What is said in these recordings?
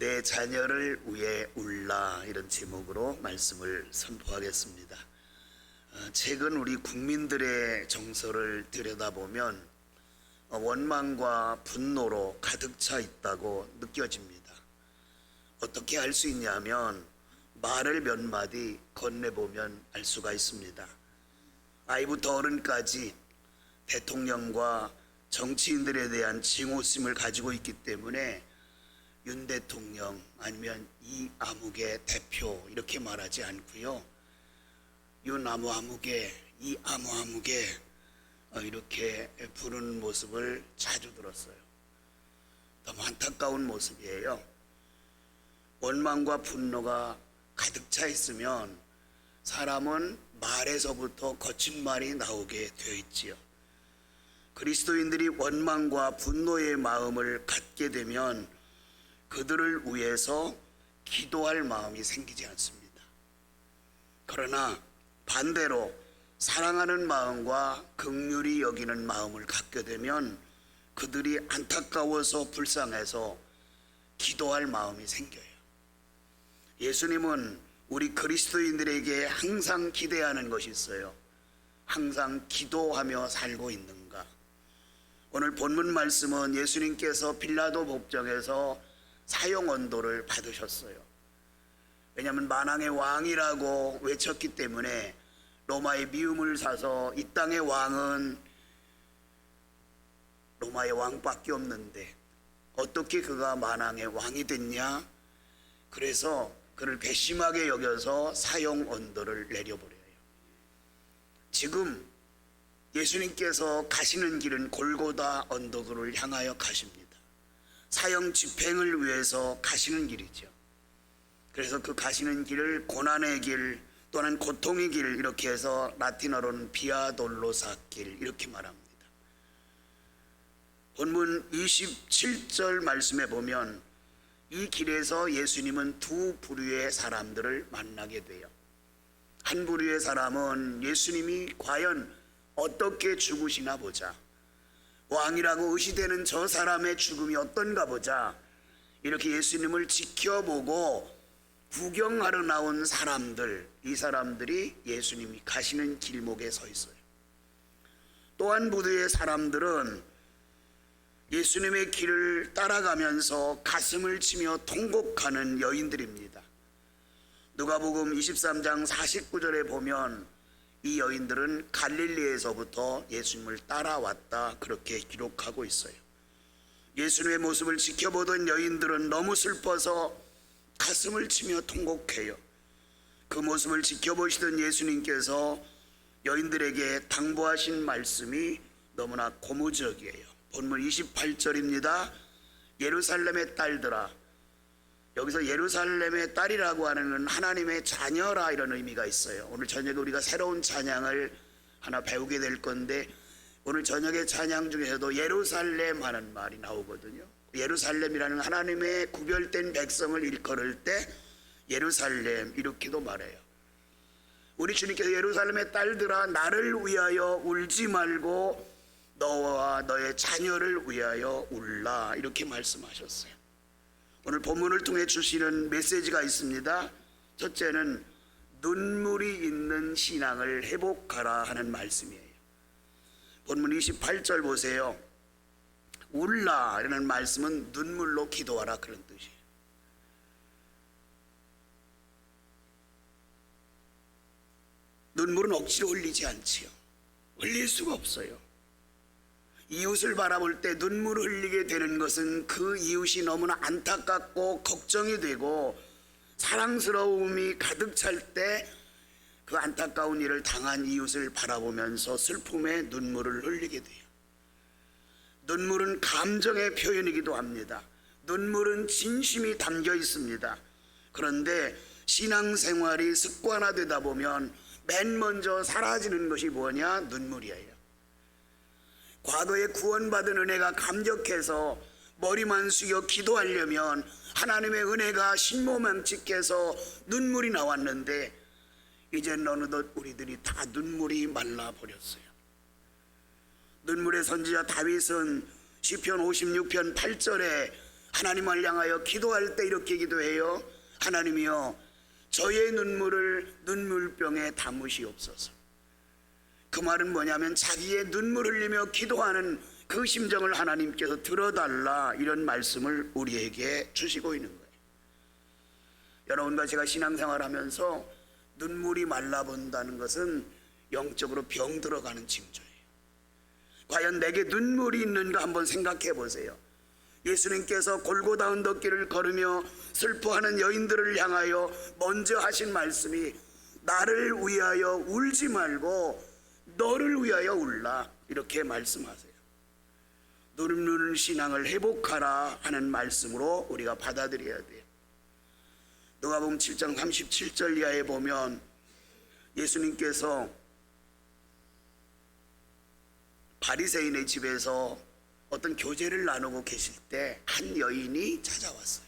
내 자녀를 위해 울라, 이런 제목으로 말씀을 선포하겠습니다. 최근 우리 국민들의 정서를 들여다보면 원망과 분노로 가득 차 있다고 느껴집니다. 어떻게 알 수 있냐면 말을 몇 마디 건네보면 알 수가 있습니다. 아이부터 어른까지 대통령과 정치인들에 대한 증오심을 가지고 있기 때문에 윤 대통령 아니면 이 아무개 대표 이렇게 말하지 않고요, 윤 아무개, 이 아무개 이렇게 부르는 모습을 자주 들었어요. 너무 안타까운 모습이에요. 원망과 분노가 가득 차 있으면 사람은 말에서부터 거친 말이 나오게 되어 있지요. 그리스도인들이 원망과 분노의 마음을 갖게 되면 그들을 위해서 기도할 마음이 생기지 않습니다. 그러나 반대로 사랑하는 마음과 긍휼히 여기는 마음을 갖게 되면 그들이 안타까워서 불쌍해서 기도할 마음이 생겨요. 예수님은 우리 그리스도인들에게 항상 기대하는 것이 있어요. 항상 기도하며 살고 있는가? 오늘 본문 말씀은 예수님께서 빌라도 법정에서 사형 언도를 받으셨어요. 왜냐하면 만왕의 왕이라고 외쳤기 때문에 로마의 미움을 사서 이 땅의 왕은 로마의 왕밖에 없는데 어떻게 그가 만왕의 왕이 됐냐? 그래서 그를 괘씸하게 여겨서 사형 언도를 내려버려요. 지금 예수님께서 가시는 길은 골고다 언덕을 향하여 가십니다. 사형 집행을 위해서 가시는 길이죠. 그래서 그 가시는 길을 고난의 길 또는 고통의 길, 이렇게 해서 라틴어로는 비아 돌로사 길 이렇게 말합니다. 본문 27절 말씀에 보면 이 길에서 예수님은 두 부류의 사람들을 만나게 돼요. 한 부류의 사람은 예수님이 과연 어떻게 죽으시나 보자, 왕이라고 의시되는 저 사람의 죽음이 어떤가 보자, 이렇게 예수님을 지켜보고 구경하러 나온 사람들, 이 사람들이 예수님이 가시는 길목에 서 있어요. 또 한 부류의 사람들은 예수님의 길을 따라가면서 가슴을 치며 통곡하는 여인들입니다. 누가복음 23장 49절에 보면 이 여인들은 갈릴리에서부터 예수님을 따라왔다, 그렇게 기록하고 있어요. 예수님의 모습을 지켜보던 여인들은 너무 슬퍼서 가슴을 치며 통곡해요. 그 모습을 지켜보시던 예수님께서 여인들에게 당부하신 말씀이 너무나 고무적이에요. 본문 28절입니다. 예루살렘의 딸들아. 여기서 예루살렘의 딸이라고 하는 건 하나님의 자녀라, 이런 의미가 있어요. 오늘 저녁에 우리가 새로운 찬양을 하나 배우게 될 건데, 오늘 저녁의 찬양 중에서도 예루살렘 하는 말이 나오거든요. 예루살렘이라는 하나님의 구별된 백성을 일컬을 때 예루살렘 이렇게도 말해요. 우리 주님께서 예루살렘의 딸들아 나를 위하여 울지 말고 너와 너의 자녀를 위하여 울라, 이렇게 말씀하셨어요. 오늘 본문을 통해 주시는 메시지가 있습니다. 첫째는 눈물이 있는 신앙을 회복하라 하는 말씀이에요. 본문 28절 보세요. 울라 라는 말씀은 눈물로 기도하라, 그런 뜻이에요. 눈물은 억지로 흘리지 않지요. 흘릴 수가 없어요. 이웃을 바라볼 때 눈물을 흘리게 되는 것은 그 이웃이 너무나 안타깝고 걱정이 되고 사랑스러움이 가득 찰 때 그 안타까운 일을 당한 이웃을 바라보면서 슬픔에 눈물을 흘리게 돼요. 눈물은 감정의 표현이기도 합니다. 눈물은 진심이 담겨 있습니다. 그런데 신앙생활이 습관화되다 보면 맨 먼저 사라지는 것이 뭐냐? 눈물이에요. 과거에 구원받은 은혜가 감격해서 머리만 숙여 기도하려면 하나님의 은혜가 신모망측해서 눈물이 나왔는데, 이젠 어느덧 우리들이 다 눈물이 말라버렸어요. 눈물의 선지자 다윗은 시편 56편 8절에 하나님을 향하여 기도할 때 이렇게 기도해요. 하나님이여, 저의 눈물을 눈물병에 담으시옵소서. 그 말은 뭐냐면 자기의 눈물 흘리며 기도하는 그 심정을 하나님께서 들어달라, 이런 말씀을 우리에게 주시고 있는 거예요. 여러분과 제가 신앙생활하면서 눈물이 말라본다는 것은 영적으로 병 들어가는 징조예요. 과연 내게 눈물이 있는가 한번 생각해 보세요. 예수님께서 골고다 언덕길을 걸으며 슬퍼하는 여인들을 향하여 먼저 하신 말씀이 나를 위하여 울지 말고 너를 위하여 울라, 이렇게 말씀하세요. 누르는 신앙을 회복하라 하는 말씀으로 우리가 받아들여야 돼요. 누가복음 7장 37절 이하에 보면 예수님께서 바리새인의 집에서 어떤 교제를 나누고 계실 때 한 여인이 찾아왔어요.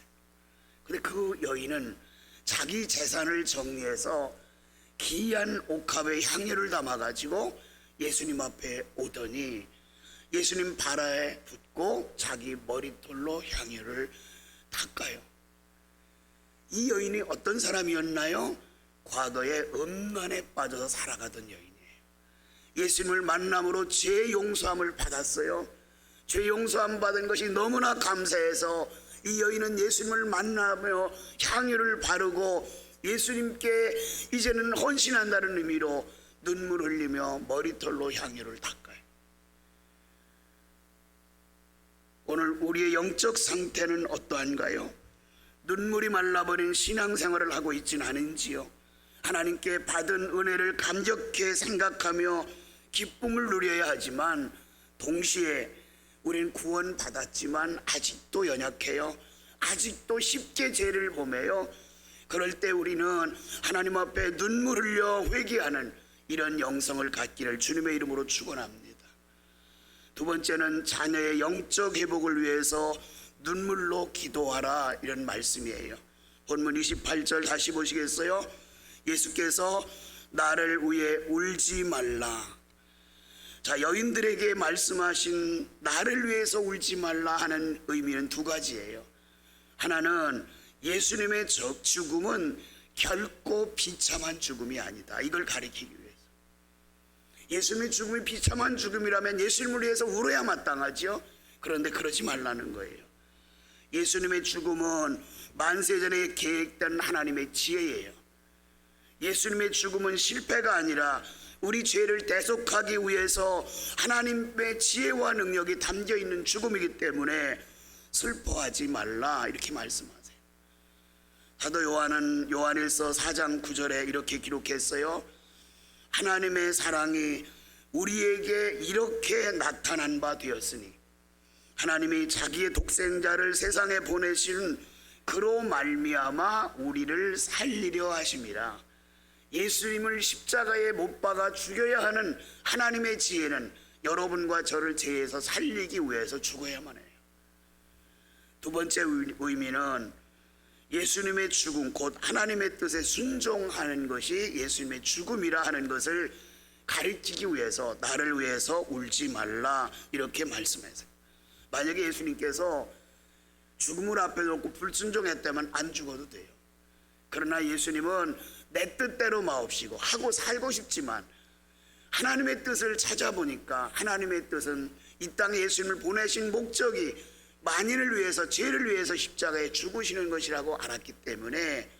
근데 그 여인은 자기 재산을 정리해서 귀한 옥합에 향유를 담아가지고 예수님 앞에 오더니 예수님 발에 붓고 자기 머리털로 향유를 닦아요. 이 여인이 어떤 사람이었나요? 과거에 음란에 빠져서 살아가던 여인이에요. 예수님을 만남으로 죄 용서함을 받았어요. 죄 용서함 받은 것이 너무나 감사해서 이 여인은 예수님을 만나며 향유를 바르고 예수님께 이제는 헌신한다는 의미로 눈물 흘리며 머리털로 향유를 닦아요. 오늘 우리의 영적 상태는 어떠한가요? 눈물이 말라버린 신앙생활을 하고 있지는 않은지요? 하나님께 받은 은혜를 감격해 생각하며 기쁨을 누려야 하지만 동시에 우리는 구원받았지만 아직도 연약해요. 아직도 쉽게 죄를 범해요. 그럴 때 우리는 하나님 앞에 눈물 흘려 회개하는 이런 영성을 갖기를 주님의 이름으로 축원합니다. 두 번째는 자녀의 영적 회복을 위해서 눈물로 기도하라, 이런 말씀이에요. 본문 28절 다시 보시겠어요? 예수께서 나를 위해 울지 말라. 자, 여인들에게 말씀하신 나를 위해서 울지 말라 하는 의미는 두 가지예요. 하나는 예수님의 죽음은 결코 비참한 죽음이 아니다, 이걸 가리키기 위해서. 예수님의 죽음이 비참한 죽음이라면 예수님을 위해서 울어야 마땅하죠. 그런데 그러지 말라는 거예요. 예수님의 죽음은 만세전에 계획된 하나님의 지혜예요. 예수님의 죽음은 실패가 아니라 우리 죄를 대속하기 위해서 하나님의 지혜와 능력이 담겨있는 죽음이기 때문에 슬퍼하지 말라, 이렇게 말씀하세요. 사도 요한은 요한일서 4장 9절에 이렇게 기록했어요. 하나님의 사랑이 우리에게 이렇게 나타난 바 되었으니 하나님이 자기의 독생자를 세상에 보내신 그로 말미암아 우리를 살리려 하심이라. 예수님을 십자가에 못 박아 죽여야 하는 하나님의 지혜는 여러분과 저를 죄에서 살리기 위해서 죽어야만 해요. 두 번째 의미는 예수님의 죽음, 곧 하나님의 뜻에 순종하는 것이 예수님의 죽음이라 하는 것을 가르치기 위해서 나를 위해서 울지 말라, 이렇게 말씀하세요. 만약에 예수님께서 죽음을 앞에 놓고 불순종했다면 안 죽어도 돼요. 그러나 예수님은 내 뜻대로 마옵시고 하고 살고 싶지만 하나님의 뜻을 찾아보니까 하나님의 뜻은 이 땅에 예수님을 보내신 목적이 만인을 위해서, 죄를 위해서 십자가에 죽으시는 것이라고 알았기 때문에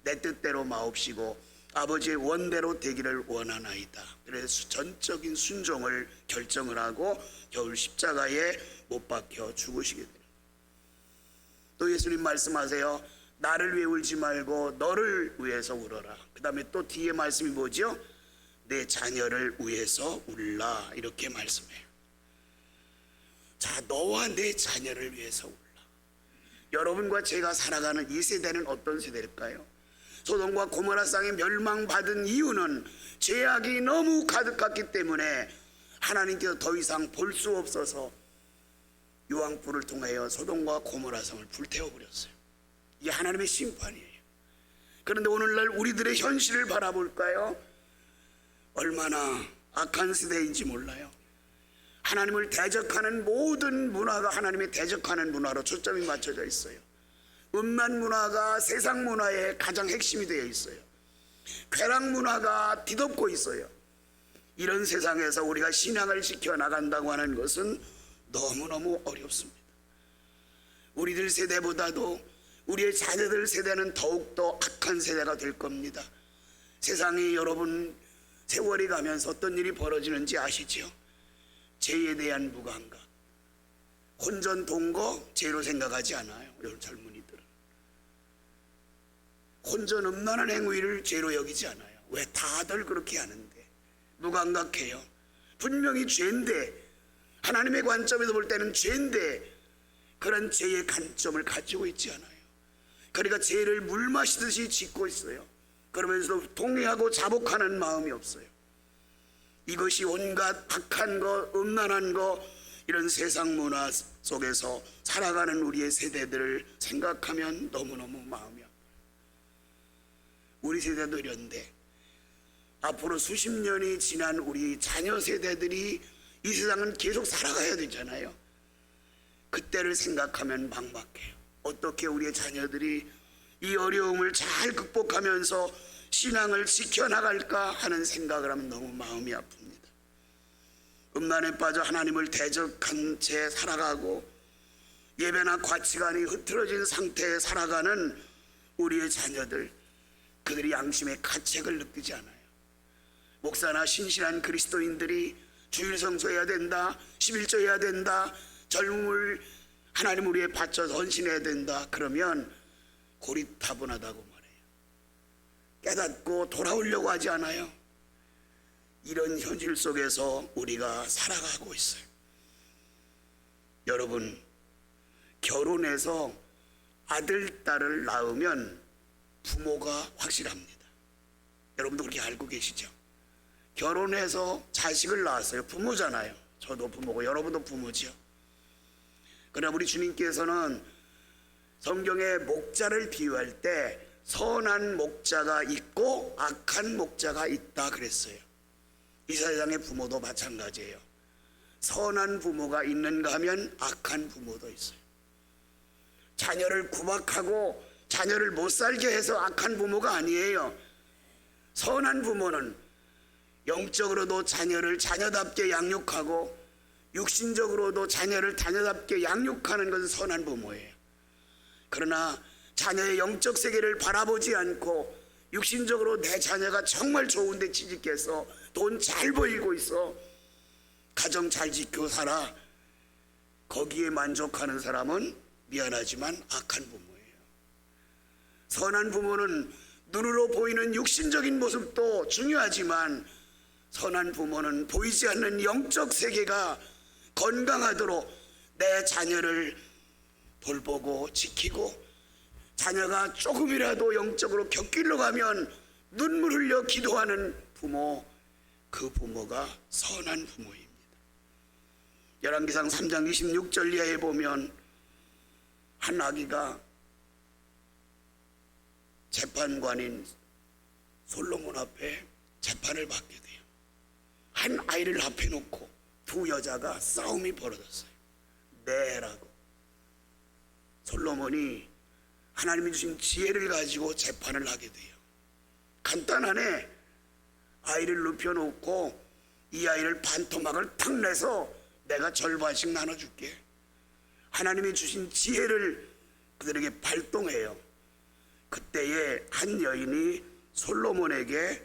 내 뜻대로 마옵시고 아버지의 원대로 되기를 원하나이다. 그래서 전적인 순종을 결정을 하고 겨울 십자가에 못 박혀 죽으시게 됩니다. 또 예수님 말씀하세요. 나를 위해 울지 말고 너를 위해서 울어라. 그 다음에 또 뒤에 말씀이 뭐죠? 내 자녀를 위해서 울라, 이렇게 말씀해요. 자, 너와 내 자녀를 위해서 울라. 여러분과 제가 살아가는 이 세대는 어떤 세대일까요? 소돔과 고모라 땅에 멸망받은 이유는 죄악이 너무 가득했기 때문에 하나님께서 더 이상 볼 수 없어서 유황불을 통하여 소돔과 고모라 성을 불태워버렸어요. 이게 하나님의 심판이에요. 그런데 오늘날 우리들의 현실을 바라볼까요? 얼마나 악한 세대인지 몰라요. 하나님을 대적하는 모든 문화가 하나님의 대적하는 문화로 초점이 맞춰져 있어요. 음란 문화가 세상 문화의 가장 핵심이 되어 있어요. 쾌락 문화가 뒤덮고 있어요. 이런 세상에서 우리가 신앙을 지켜나간다고 하는 것은 너무너무 어렵습니다. 우리들 세대보다도 우리의 자녀들 세대는 더욱더 악한 세대가 될 겁니다. 세상이 여러분 세월이 가면서 어떤 일이 벌어지는지 아시죠? 죄에 대한 무감각, 혼전 동거 죄로 생각하지 않아요. 여러분 젊은이들은 혼전 음란한 행위를 죄로 여기지 않아요. 왜? 다들 그렇게 하는데 무감각해요. 분명히 죄인데, 하나님의 관점에서 볼 때는 죄인데 그런 죄의 관점을 가지고 있지 않아요. 그러니까 죄를 물 마시듯이 짓고 있어요. 그러면서 동의하고 자복하는 마음이 없어요. 이것이 온갖 악한 것, 음란한 것, 이런 세상 문화 속에서 살아가는 우리의 세대들을 생각하면 너무너무 마음이 아파요. 우리 세대도 이런데 앞으로 수십 년이 지난 우리 자녀 세대들이 이 세상은 계속 살아가야 되잖아요. 그때를 생각하면 막막해요. 어떻게 우리의 자녀들이 이 어려움을 잘 극복하면서 신앙을 지켜나갈까 하는 생각을 하면 너무 마음이 아픕니다. 음란에 빠져 하나님을 대적한 채 살아가고 예배나 가치관이 흐트러진 상태에 살아가는 우리의 자녀들, 그들이 양심의 가책을 느끼지 않아요. 목사나 신실한 그리스도인들이 주일 성수해야 된다, 11조 해야 된다, 젊음을 하나님 위해 바쳐 헌신해야 된다, 그러면 고리타분하다고 말해요. 깨닫고 돌아오려고 하지 않아요. 이런 현실 속에서 우리가 살아가고 있어요. 여러분, 결혼해서 아들, 딸을 낳으면 부모가 확실합니다. 여러분도 그렇게 알고 계시죠? 결혼해서 자식을 낳았어요. 부모잖아요. 저도 부모고 여러분도 부모지요. 그러나 우리 주님께서는 성경에 목자를 비유할 때 선한 목자가 있고 악한 목자가 있다 그랬어요. 이 세상의 부모도 마찬가지예요. 선한 부모가 있는가 하면 악한 부모도 있어요. 자녀를 구박하고 자녀를 못 살게 해서 악한 부모가 아니에요. 선한 부모는 영적으로도 자녀를 자녀답게 양육하고 육신적으로도 자녀를 자녀답게 양육하는 것은 선한 부모예요. 그러나 자녀의 영적 세계를 바라보지 않고 육신적으로 내 자녀가 정말 좋은데 취직해서 돈 잘 벌고 있어, 가정 잘 지켜 살아, 거기에 만족하는 사람은 미안하지만 악한 부모예요. 선한 부모는 눈으로 보이는 육신적인 모습도 중요하지만 선한 부모는 보이지 않는 영적 세계가 건강하도록 내 자녀를 돌보고 지키고, 자녀가 조금이라도 영적으로 곁길로 가면 눈물 흘려 기도하는 부모, 그 부모가 선한 부모입니다. 열왕기상 3장 26절 이하에 보면 한 아기가 재판관인 솔로몬 앞에 재판을 받게 돼요. 한 아이를 앞에 놓고 두 여자가 싸움이 벌어졌어요. 네라고. 솔로몬이 하나님이 주신 지혜를 가지고 재판을 하게 돼요. 간단하네. 아이를 눕혀놓고 이 아이를 반토막을 탁 내서 내가 절반씩 나눠줄게. 하나님이 주신 지혜를 그들에게 발동해요. 그때에 한 여인이 솔로몬에게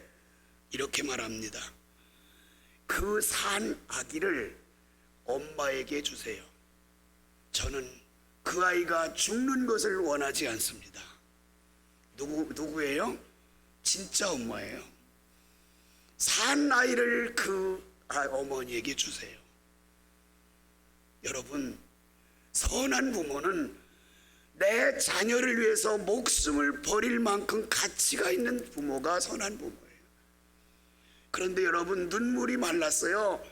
이렇게 말합니다. 그 산 아기를 엄마에게 주세요. 저는 그 아이가 죽는 것을 원하지 않습니다. 누구예요? 진짜 엄마예요. 산 아이를 그 어머니에게 주세요. 여러분, 선한 부모는 내 자녀를 위해서 목숨을 버릴 만큼 가치가 있는 부모가 선한 부모예요. 그런데 여러분, 눈물이 말랐어요.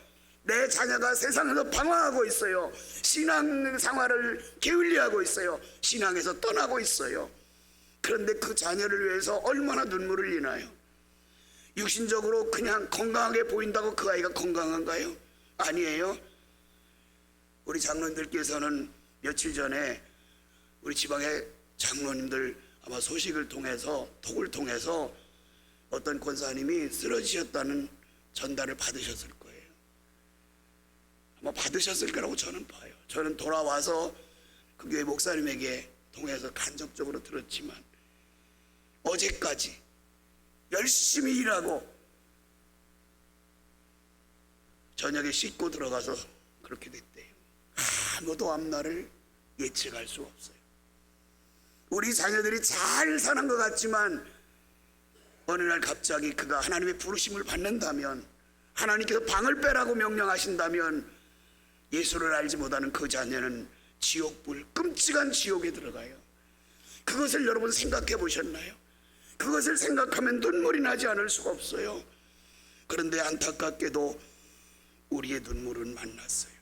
내 자녀가 세상에서 방황하고 있어요. 신앙 생활을 게을리하고 있어요. 신앙에서 떠나고 있어요. 그런데 그 자녀를 위해서 얼마나 눈물을 흘리나요? 육신적으로 그냥 건강하게 보인다고 그 아이가 건강한가요? 아니에요. 우리 장로님들께서는 며칠 전에 우리 지방의 장로님들 아마 소식을 통해서 톡을 통해서 어떤 권사님이 쓰러지셨다는 전달을 받으셨을 거예요. 아마 받으셨을 거라고 저는 봐요. 저는 돌아와서 그 교회 목사님에게 통해서 간접적으로 들었지만 어제까지 열심히 일하고 저녁에 씻고 들어가서 그렇게 됐대요. 아무도 앞날을 예측할 수 없어요. 우리 자녀들이 잘 사는 것 같지만 어느 날 갑자기 그가 하나님의 부르심을 받는다면, 하나님께서 방을 빼라고 명령하신다면 예수를 알지 못하는 그 자녀는 지옥불, 끔찍한 지옥에 들어가요. 그것을 여러분 생각해 보셨나요? 그것을 생각하면 눈물이 나지 않을 수가 없어요. 그런데 안타깝게도 우리의 눈물은 만났어요.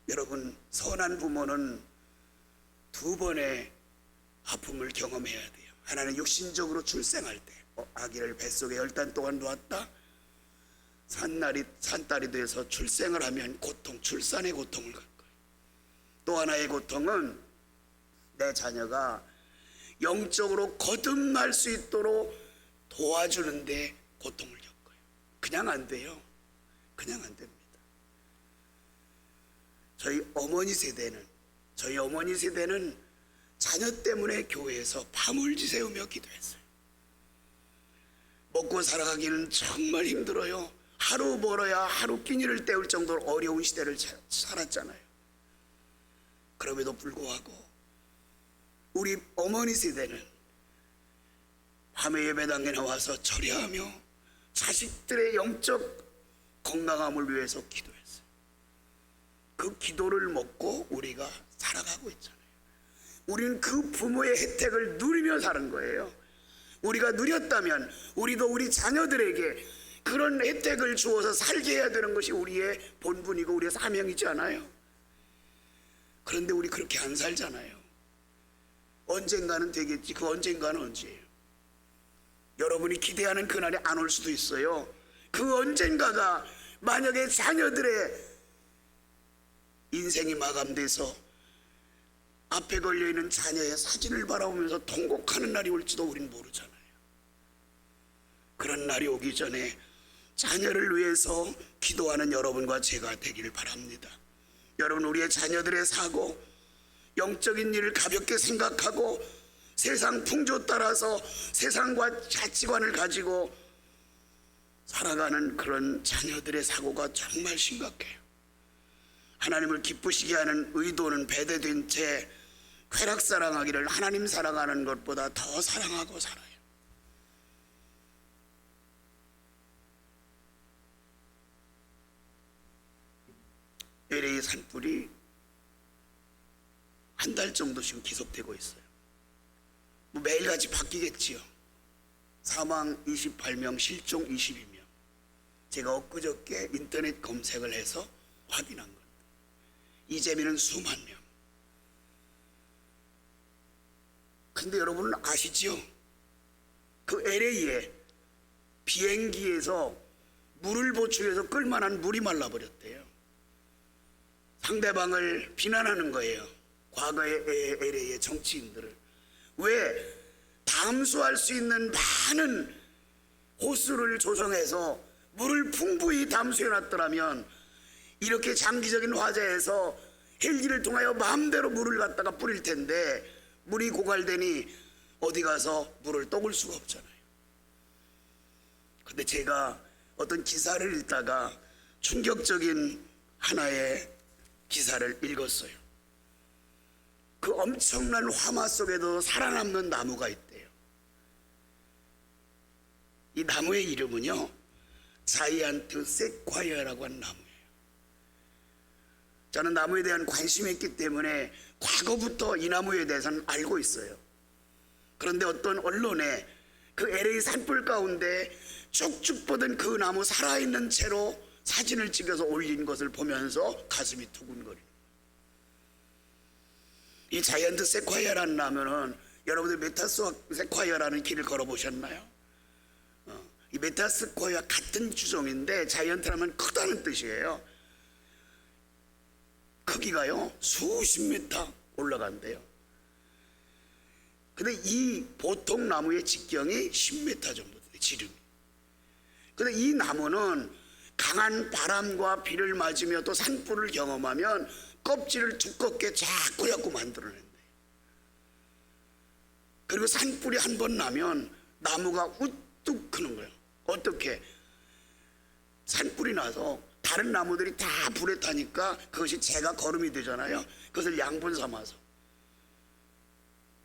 여러분, 선한 부모는 두 번의 아픔을 경험해야 돼요. 하나는 육신적으로 출생할 때 아기를 뱃속에 10달 동안 놓았다, 산딸이 돼서 출생을 하면 고통, 출산의 고통을 겪어요. 또 하나의 고통은 내 자녀가 영적으로 거듭날 수 있도록 도와주는데 고통을 겪어요. 그냥 안 돼요. 그냥 안 됩니다. 저희 어머니 세대는 자녀 때문에 교회에서 밤을 지새우며 기도했어요. 먹고 살아가기는 정말 힘들어요. 하루 벌어야 하루 끼니를 때울 정도로 어려운 시대를 살았잖아요. 그럼에도 불구하고 우리 어머니 세대는 밤에 예배당에 나와서 절야하며 자식들의 영적 건강함을 위해서 기도했어요. 그 기도를 먹고 우리가 살아가고 있잖아요. 우리는 그 부모의 혜택을 누리며 사는 거예요. 우리가 누렸다면 우리도 우리 자녀들에게 그런 혜택을 주어서 살게 해야 되는 것이 우리의 본분이고 우리의 사명이지 않아요? 그런데 우리 그렇게 안 살잖아요. 언젠가는 되겠지. 그 언젠가는 언제예요? 여러분이 기대하는 그날이 안 올 수도 있어요. 그 언젠가가 만약에 자녀들의 인생이 마감돼서 앞에 걸려있는 자녀의 사진을 바라보면서 통곡하는 날이 올지도 우린 모르잖아요. 그런 날이 오기 전에 자녀를 위해서 기도하는 여러분과 제가 되기를 바랍니다. 여러분, 우리의 자녀들의 사고, 영적인 일을 가볍게 생각하고 세상 풍조 따라서 세상과 가치관을 가지고 살아가는 그런 자녀들의 사고가 정말 심각해요. 하나님을 기쁘시게 하는 의도는 배제된 채 쾌락 사랑하기를 하나님 사랑하는 것보다 더 사랑하고 살아요. LA 산불이 한 달 정도 지금 계속되고 있어요. 뭐 매일같이 바뀌겠지요. 사망 28명, 실종 22명. 제가 엊그저께 인터넷 검색을 해서 확인한 겁니다. 이재민은 수만 명. 근데 여러분 아시죠? 그 LA에 비행기에서 물을 보충해서 끌만한 물이 말라버렸대요. 상대방을 비난하는 거예요. 과거의 LA의 정치인들을. 왜? 담수할 수 있는 많은 호수를 조성해서 물을 풍부히 담수해놨더라면 이렇게 장기적인 화재에서 헬기를 통하여 마음대로 물을 갖다가 뿌릴 텐데 물이 고갈되니 어디 가서 물을 떠올 수가 없잖아요. 근데 제가 어떤 기사를 읽다가 충격적인 하나의 기사를 읽었어요. 그 엄청난 화마 속에도 살아남는 나무가 있대요. 이 나무의 이름은요, 자이언트 세콰이어라고 하는 나무예요. 저는 나무에 대한 관심이 있기 때문에 과거부터 이 나무에 대해서는 알고 있어요. 그런데 어떤 언론에 그 LA 산불 가운데 쭉쭉 뻗은 그 나무 살아있는 채로 사진을 찍어서 올린 것을 보면서 가슴이 두근거리는. 이 자이언트 세콰이어라는 나무는 여러분들 메타세콰이어라는 길을 걸어보셨나요? 이 메타세콰이어 같은 주종인데 자이언트라면 크다는 뜻이에요. 크기가요 수십 미터 올라간대요. 근데 이 보통 나무의 직경이 10m 정도 돼요, 지름이. 근데 이 나무는 강한 바람과 비를 맞으며 또 산불을 경험하면 껍질을 두껍게 자꾸 만들어낸대요. 그리고 산불이 한 번 나면 나무가 우뚝 크는 거예요. 어떻게? 산불이 나서 다른 나무들이 다 불에 타니까 그것이 재가 거름이 되잖아요. 그것을 양분 삼아서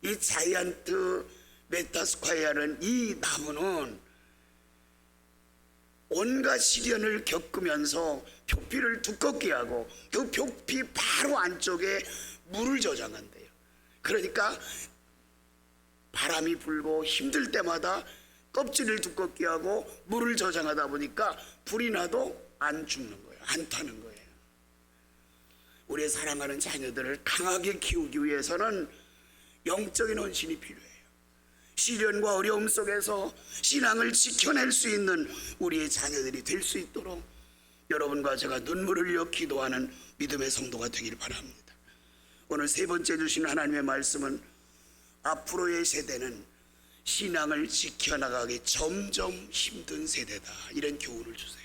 이 자이언트 메타스콰이아는, 이 나무는 온갖 시련을 겪으면서 표피를 두껍게 하고 그 표피 바로 안쪽에 물을 저장한대요. 그러니까 바람이 불고 힘들 때마다 껍질을 두껍게 하고 물을 저장하다 보니까 불이 나도 안 죽는 거예요. 안 타는 거예요. 우리의 사랑하는 자녀들을 강하게 키우기 위해서는 영적인 헌신이 필요해요. 시련과 어려움 속에서 신앙을 지켜낼 수 있는 우리의 자녀들이 될 수 있도록 여러분과 제가 눈물을 흘려 기도하는 믿음의 성도가 되길 바랍니다. 오늘 세 번째 주신 하나님의 말씀은 앞으로의 세대는 신앙을 지켜나가기 점점 힘든 세대다, 이런 교훈을 주세요.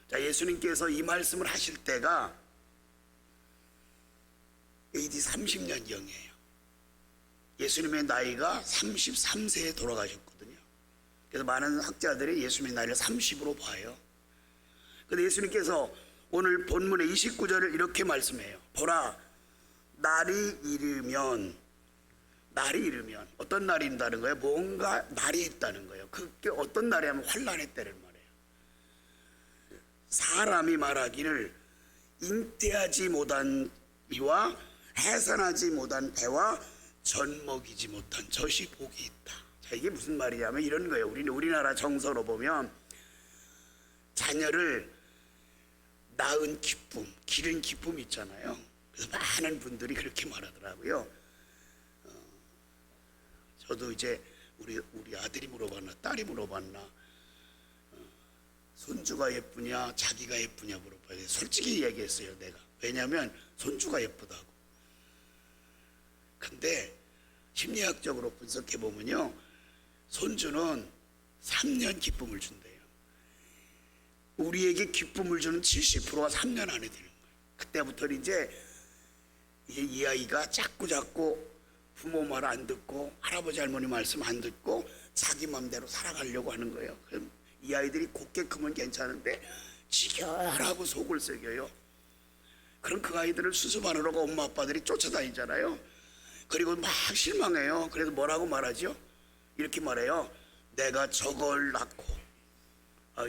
자, 예수님께서 이 말씀을 하실 때가 AD 30년경이에요. 예수님의 나이가 33세에 돌아가셨거든요. 그래서 많은 학자들이 예수님의 나이를 30으로 봐요. 그런데 예수님께서 오늘 본문의 29절을 이렇게 말씀해요. 보라, 날이 이르면 어떤 날이 있다는 거예요? 뭔가 날이 있다는 거예요. 그게 어떤 날이 하면 환란의 때를 말해요. 사람이 말하기를 잉태하지 못한 이와 해산하지 못한 배와 젖 먹이지 못한 젖이 복이 있다. 자, 이게 무슨 말이냐면 이런 거예요. 우리나라 정서로 보면 자녀를 낳은 기쁨, 기른 기쁨 있잖아요. 그래서 많은 분들이 그렇게 말하더라고요. 저도 이제 우리 아들이 물어봤나 딸이 물어봤나, 손주가 예쁘냐 자기가 예쁘냐 물어봐요. 솔직히 얘기했어요, 내가. 왜냐하면 손주가 예쁘다고. 근데 심리학적으로 분석해 보면요, 손주는 3년 기쁨을 준대요. 우리에게 기쁨을 주는 70%가 3년 안에 되는 거예요. 그때부터는 이제 이 아이가 자꾸 부모 말 안 듣고 할아버지 할머니 말씀 안 듣고 자기 맘대로 살아가려고 하는 거예요. 그럼 이 아이들이 곱게 크면 괜찮은데 지겨하라고 속을 새겨요. 그럼 그 아이들을 수습하느라 엄마 아빠들이 쫓아다니잖아요. 그리고 막 실망해요. 그래서 뭐라고 말하죠? 이렇게 말해요. 내가 저걸 낳고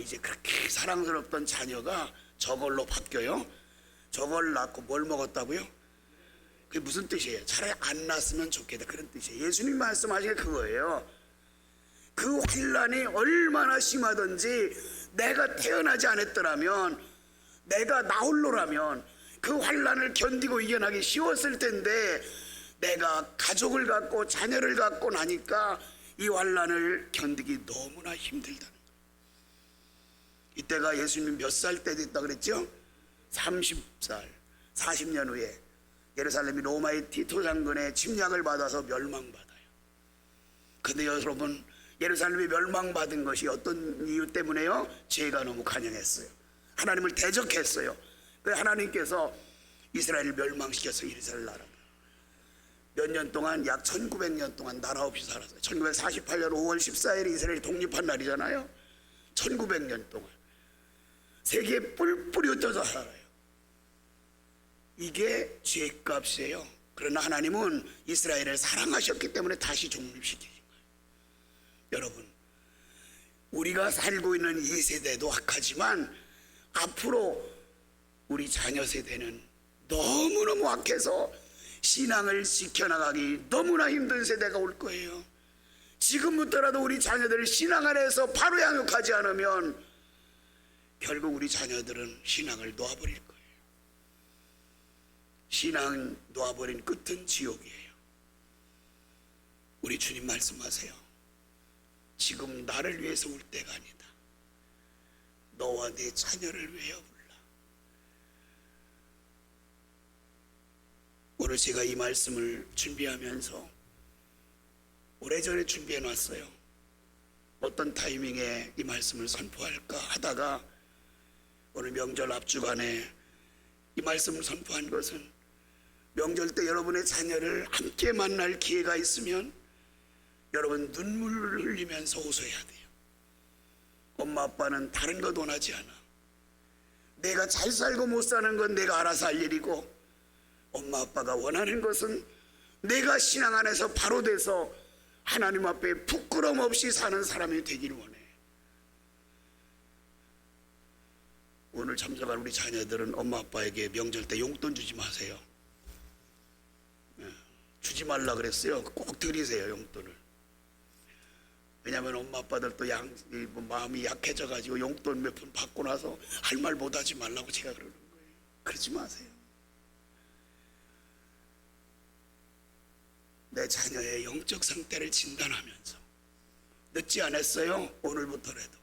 이제 그렇게 사랑스럽던 자녀가 저걸로 바뀌어요. 저걸 낳고 뭘 먹었다고요? 그게 무슨 뜻이에요? 차라리 안 낳았으면 좋겠다, 그런 뜻이에요. 예수님 말씀하신 게 그거예요. 그 환란이 얼마나 심하든지 내가 태어나지 않았더라면, 내가 나 홀로라면 그 환란을 견디고 이겨나기 쉬웠을 텐데, 내가 가족을 갖고 자녀를 갖고 나니까 이 환란을 견디기 너무나 힘들다는 거예요. 이때가 예수님 몇 살 때 됐다 그랬죠? 30살. 40년 후에 예루살렘이 로마의 티토 장군의 침략을 받아서 멸망받아요. 근데 여러분, 예루살렘이 멸망받은 것이 어떤 이유 때문에요? 죄가 너무 간영했어요. 하나님을 대적했어요. 그래서 하나님께서 이스라엘을 멸망시켰어요. 이스라엘 나라. 몇 년 동안, 약 1900년 동안 나라 없이 살았어요. 1948년 5월 14일이 이스라엘이 독립한 날이잖아요. 1900년 동안 세계에 뿔뿔이 흩어져 살아요. 이게 죄값이에요. 그러나 하나님은 이스라엘을 사랑하셨기 때문에 다시 독립시키신 거예요. 여러분, 우리가 살고 있는 이 세대도 악하지만 앞으로 우리 자녀 세대는 너무너무 악해서 신앙을 지켜나가기 너무나 힘든 세대가 올 거예요. 지금부터라도 우리 자녀들을 신앙 안에서 바로 양육하지 않으면 결국 우리 자녀들은 신앙을 놓아버릴 거예요. 신앙 놓아버린 끝은 지옥이에요. 우리 주님 말씀하세요. 지금 나를 위해서 울 때가 아니다. 너와 내 자녀를 위하여 울라. 오늘 제가 이 말씀을 준비하면서 오래전에 준비해 놨어요. 어떤 타이밍에 이 말씀을 선포할까 하다가 오늘 명절 앞주간에 이 말씀을 선포한 것은 명절 때 여러분의 자녀를 함께 만날 기회가 있으면 여러분 눈물을 흘리면서 호소해야 돼요. 엄마 아빠는 다른 것 원하지 않아. 내가 잘 살고 못 사는 건 내가 알아서 할 일이고, 엄마 아빠가 원하는 것은 내가 신앙 안에서 바로 돼서 하나님 앞에 부끄럼 없이 사는 사람이 되기를 원해. 오늘 참석한 우리 자녀들은 엄마 아빠에게 명절 때 용돈 주지 마세요. 주지 말라 그랬어요. 꼭 드리세요, 용돈을. 왜냐하면 엄마 아빠들도 마음이 약해져 가지고 용돈 몇 푼 받고 나서 할 말 못하지 말라고 제가 그러는 거예요. 그러지 마세요. 내 자녀의 영적 상태를 진단하면서 늦지 않았어요. 오늘부터라도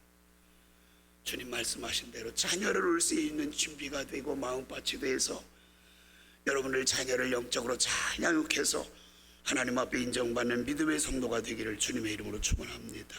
주님 말씀하신 대로 자녀를 올 수 있는 준비가 되고 마음밭이 돼서 여러분들 자녀를 영적으로 잘 양육해서 하나님 앞에 인정받는 믿음의 성도가 되기를 주님의 이름으로 축원합니다.